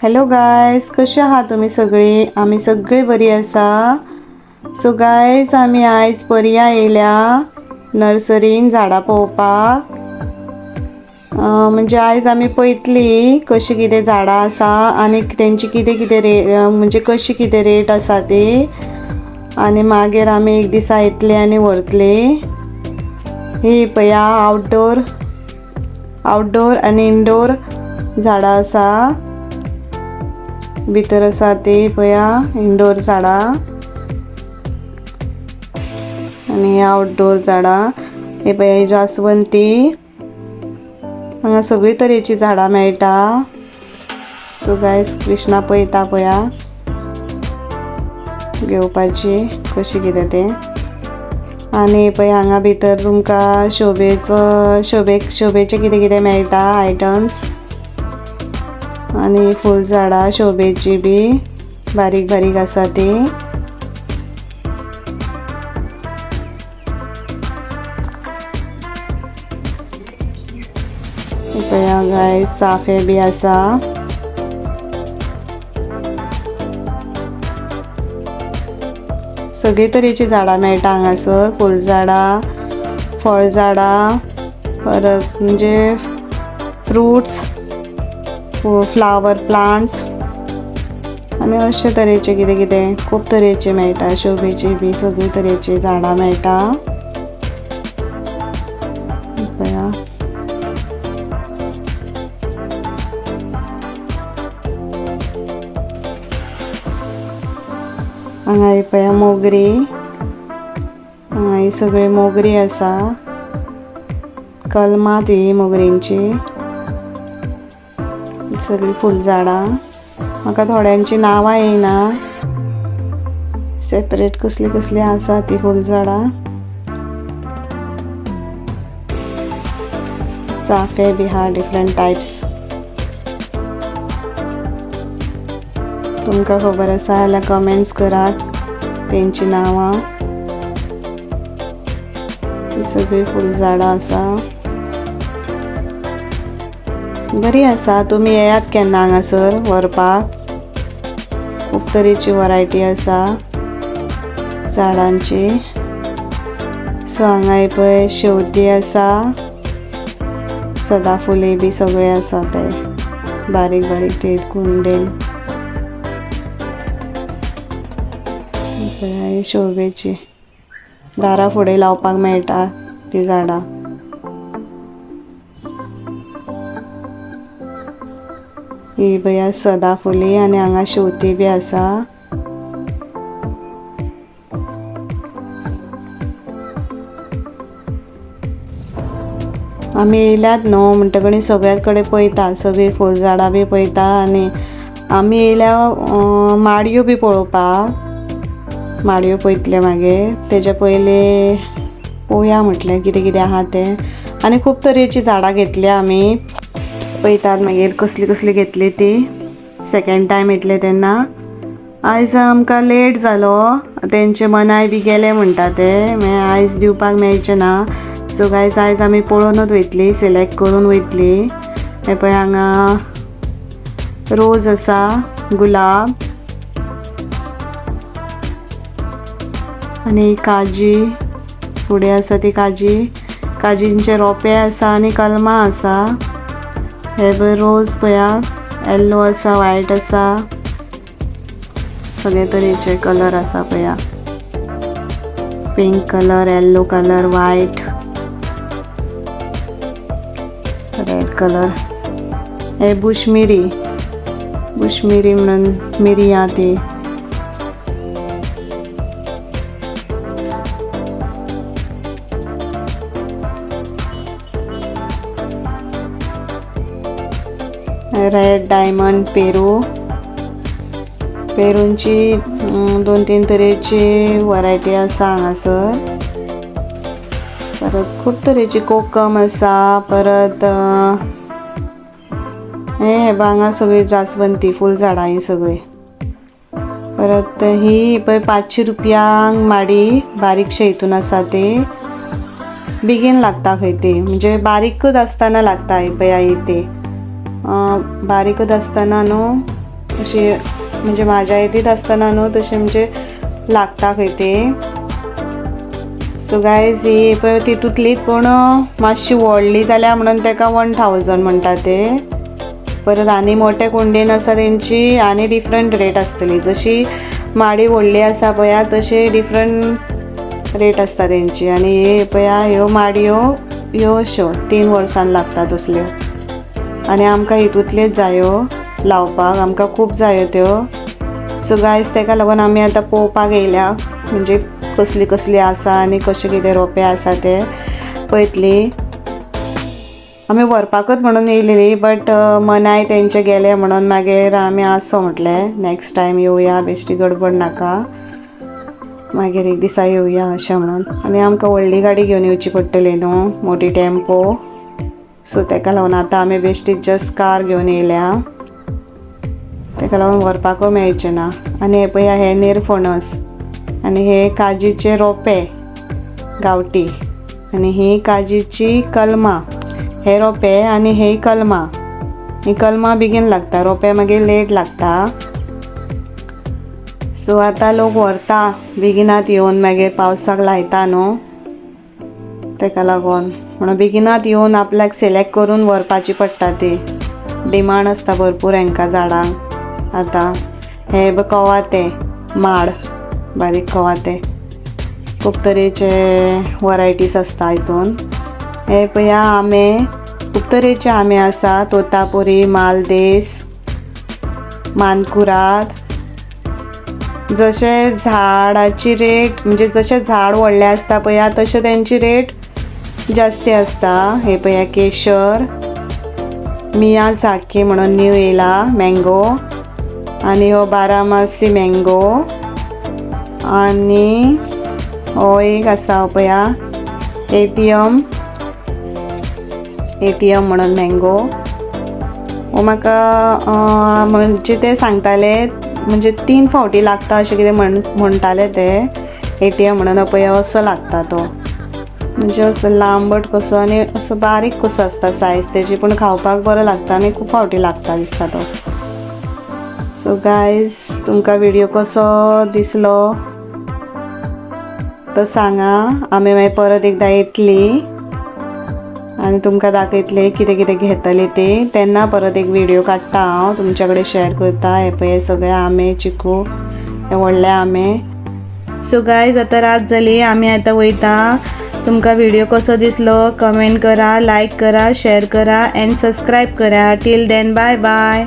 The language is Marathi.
हॅलो गायज, कशे आहात तुम्ही सगळे? आम्ही सगळे बरी आसा. सो गायज, आम्ही आयज पर्या येयल्या नर्सरीन झाडां पळोवपाक. म्हणजे आयज आमी पळयतली कशी कितें झाडां आसा आनी तेंची कितें कितें म्हणजे कशी कितें रेट आसा ती, आनी मागीर आमी एक दिसा येतले आनी व्हरतले. ही पया आउटडोर आनी इनडोर झाडां आसा. भितर आसा ती पया इनडोर झाडां आनी आउटडोर झाडां. हे पया ही जासवंती. हांगा सगळी तरेची झाडां मेळटा. सो गायज, कृष्णा पळयता पया घेवपाची कशी कितें तें. आनी पळय हांगा भितर तुमकां शोभेचे कितें कितें मेळटा आयटम्स. आनी फूल झाडां शोभेची बी बारीक बारीक आसा ती. पळया गायज, चाफे बी आसा. सगळी तरेची झाडां मेळटा हांगासर. फूल झाडां, फळ झाडां, परत म्हणजे फ्रुट्स, फ्लावर प्लांट्स आनी अशे तरेचे कितें कितें खूब तरेचे मेळटा. शोभेची बी सगळी तरेची झाडां मेळटा. पळया हांगा ही पळया मोगरी. हांगा ही सगळी मोगरी आसा. कलमां ती मोगरींची. सगळी फूल झाडां. म्हाका थोड्यांची नांवां येयना. सेपरेट कसली कसली आसा ती फूल झाडां. चाफे बी हा डिफरंट टायप्स. तुमकां खबर आसा जाल्यार कमेंट्स करात तेंची नांवां. ही सगळी फूल झाडां आसा. बरी आसा. तुमी येयात केन्ना हांगासर व्हरपाक. खूब तरेची वरायटी आसा झाडांची. सो हांगा ही पळय शेवतीं आसा. सदाफुली बी सगळे आसा ते बारीक बारीक ते कुंडेन. ही शोभेची दारा फुडें लावपाक मेळटा ती झाडां. ही बया सदाफुली आनी हांगा शेवतीं बी आसा. आमी येयल्यात न्हू म्हणटकच सगळ्यात कडेन पळयता. सगळी फूल झाडां बी पळयता. आनी आमी येयल्या माडयो बी पळोवपाक. माडयो पळयतले मागीर. तेज्या पयलीं पळोवया म्हटलें कितें कितें आहा तें. आनी खूब तरेची झाडां घेतल्या आमी. पळयतात मागीर कसली कसली घेतली ती. सेकंड टायम येतले तेन्ना. आयज आमकां लेट जालो. तेंचे मनाय बी गेले म्हणटा ते. आयज दिवपाक मेळचें ना. सो गायज, आयज आमी पळोवनूच वयतली. सिलेक्ट करून वयतली. हे पळय हांगा रोज आसा, गुलाब आनी काजी. फुडें आसा ती काजींचे रोंपे आसा आनी कलमां आसा. हे पळय रोज पळया येल्लो आसा, व्हायट आसा. सगळे तरेचे कलर आसा पळया. Pink colour, yellow colour, white, red colour. हे बुशमिरी म्हणून मिरी हा ती. रेड डायमंड पेरूंची 2-3 तरेची वरायटी आसा हांगासर. परत खूब तरेची कोकम आसा. परत हे हांगा सगळी जासवंती फूल झाडां ही सगळी. परत ही पळय 500 रुपयांक माडी. बारीकशे हितून आसा ती. बेगीन लागता खंय ती. म्हणजे बारीकच आसतना लागता. ही पळया ही ती बारीकच आसतना न्हू अशी म्हणजे म्हाज्या येतीत आसतना न्हू तशें म्हणजे लागता खंय ते. सो गायज ही पळय तितूंतली पूण मातशी व्हडली जाल्या म्हणून तेका 1000 म्हणटा ते. परत आनी मोठे कुंडेन आसा तेंची आनी डिफरंट रेट आसतली. जशी माडी व्हडली आसा पळया तशी डिफरंट रेट आसता तेंची. आनी हे पळया ह्यो माडयो ह्यो अश्यो 3 वर्सान लागता तसल्यो. आनी आमकां हितूंतलेच जायो लावपाक, आमकां खूब जायो त्यो. सो गायज तेका लागून आमी आतां पळोवपाक येयल्या म्हणजे कसली कसली आसा आनी कशें कितें रोंपे आसा ते पळयतली. आमी व्हरपाकच म्हणून येयलेली बट मनाय तेंचे गेले म्हणून मागीर आमी आसो म्हटलें नेक्स्ट टायम येवया, बेश्टी गडबड नाका, मागीर एक दिसा येवया अशें म्हणून. आनी आमकां व्हडली गाडी घेवन येवची पडटली न्हू, मोटी टेम्पो. सो तेका लागून आतां आमी बेश्टी जस्ट कार घेवन येयल्या. तेका लागून व्हरपाकूय मेळचें ना. आनी हे पळया हे निरफणस आनी हे काजीचे रोंपे गांवठी आनी ही काजीची कलमां, हे रोंपे आनी हे कलमां. ही कलमां बेगीन लागता, रोंपे मागीर लेट लागता. सो आतां लोक व्हरता बेगिनात येवन मागीर पावसाक लायता न्हू, तेका लागून म्हणून बेगिनात येवन आपल्याक सिलेक्ट करून व्हरपाची पडटा ती. डिमांड आसता भरपूर हांकां झाडांक. आतां हे कवाते माड, बारीक कवाते, खूब तरेचे वरायटीज आसता हितून. हे पळया आंबे, खूब तरेचे आंबे आसा, तोतापुरी, मालदेस, मानकुराद. जशे झाडाची रेट म्हणजे जशे झाड व्हडले आसता पळया तशे तेंची रेट जास्ती आसता. हे पळया केशर, मियाझाकी म्हणून न्यू येयला मँगो, आनी हो बारामासी मँगो, आनी हो एक आसा पळया एटीएम म्हणून मँगो. हो म्हाका म्हणजे ते सांगताले म्हणजे 3 फावटी लागता अशें कितें म्हणटाले ते. एटीएम म्हणून पळय असो लागता तो, म्हणजे असो लांबट कसो आनी असो बारीक कसो आसता सायज तेजी, पूण खावपाक बरो लागता आनी खूब फावटी लागता दिसता तो. सो गायज तुमकां व्हिडिओ कसो दिसलो तो सांगा. आमी मागीर परत एकदां येतली आनी तुमकां दाखयतले कितें कितें घेतली ती. तेन्ना परत एक व्हिडिओ काडटा हांव तुमच्या कडेन शेअर करता. हे पळय सगळे आंबे, चिकू, हे व्हडले आंबे. सो गायज आतां रात जाली, आमी आतां वयता. तुमकां व्हिडिओ कसो दिसलो कमेंट करा, लायक करा, शेअर करा एंड सबस्क्राईब करा. Till then bye bye.